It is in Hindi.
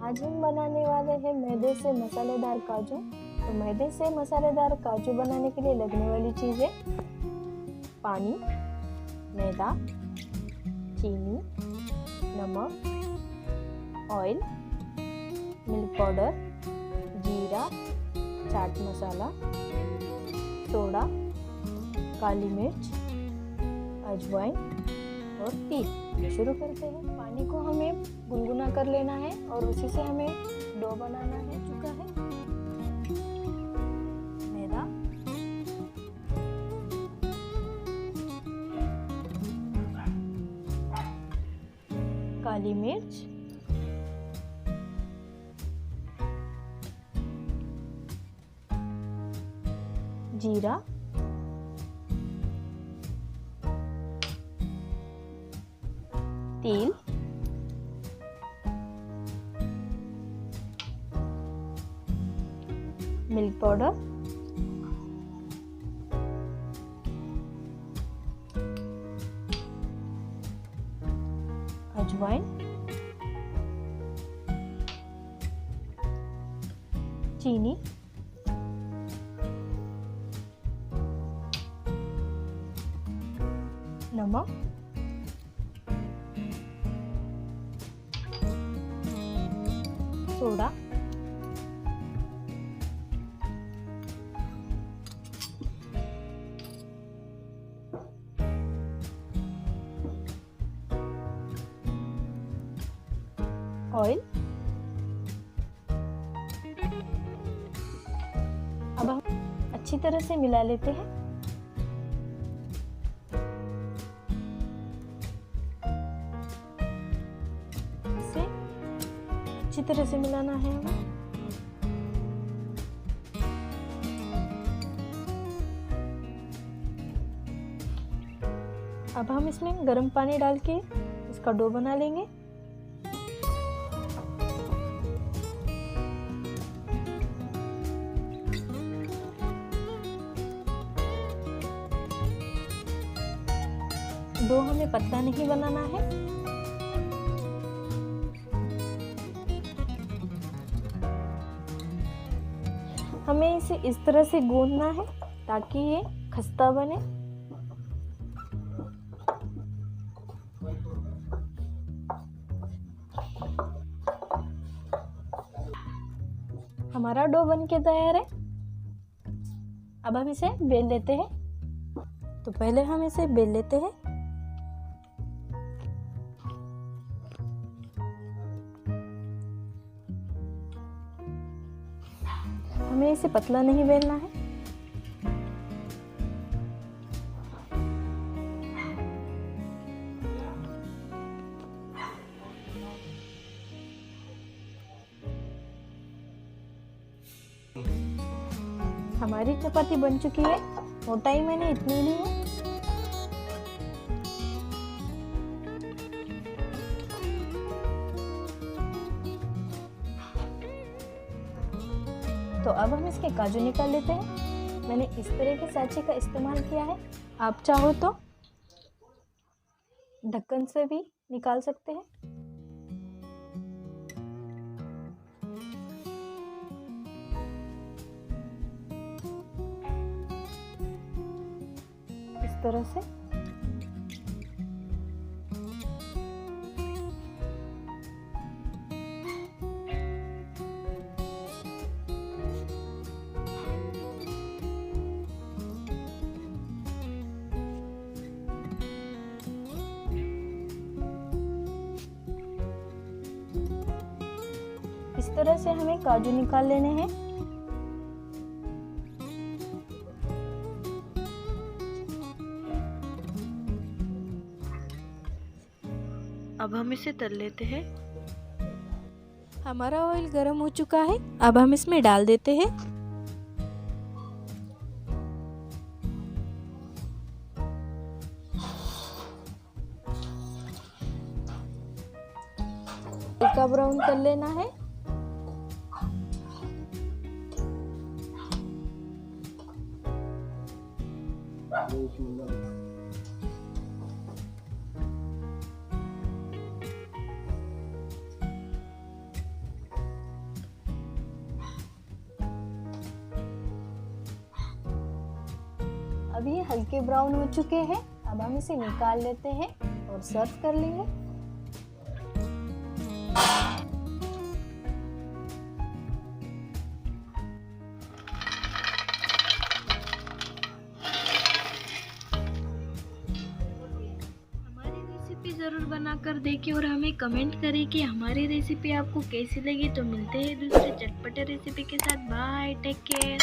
आज हम बनाने वाले हैं मैदे से मसालेदार काजू। तो मैदे से मसालेदार काजू बनाने के लिए लगने वाली चीज़ें पानी, मैदा, चीनी, नमक, ऑयल, मिल्क पाउडर, जीरा, चाट मसाला, सोडा, काली मिर्च, ajwain और तिल। शुरू करते हैं। पानी को हमें गुनगुना कर लेना है और उसी से हमें डो बनाना है। चुका है मैदा, काली मिर्च, जीरा, तिल, मिल्क पाउडर, अजवाइन, चीनी, नमक, सोडा, ऑयल। अब हम अच्छी तरह से मिला लेते हैं। इसे अच्छी तरह से मिलाना है हमें। अब हम इसमें गर्म पानी डाल के इसका डो बना लेंगे। डो हमें पतला नहीं बनाना है। हमें इसे इस तरह से गूंदना है ताकि ये खस्ता बने। हमारा डो बन के तैयार है। अब हम इसे बेल लेते हैं। तो पहले हम इसे बेल लेते हैं। हमें इसे पतला नहीं बेलना है। हमारी चपाती बन चुकी है। मोटाई मैंने इतनी ली है। तो अब हम इसके काजू निकाल लेते हैं। मैंने इस तरह के साँचे का इस्तेमाल किया है। आप चाहो तो ढक्कन से भी निकाल सकते हैं। इस तरह से हमें काजू निकाल लेने हैं। अब हम इसे तल लेते हैं। हमारा ऑयल गर्म हो चुका है। अब हम इसमें डाल देते हैं। हल्का ब्राउन कर लेना है। अब ये हल्के ब्राउन हो चुके हैं। अब हम इसे निकाल लेते हैं और सर्व कर लेंगे। ज़रूर बनाकर देखें और हमें कमेंट करें कि हमारी रेसिपी आपको कैसी लगी। तो मिलते हैं दूसरे चटपटे रेसिपी के साथ। Bye, take care.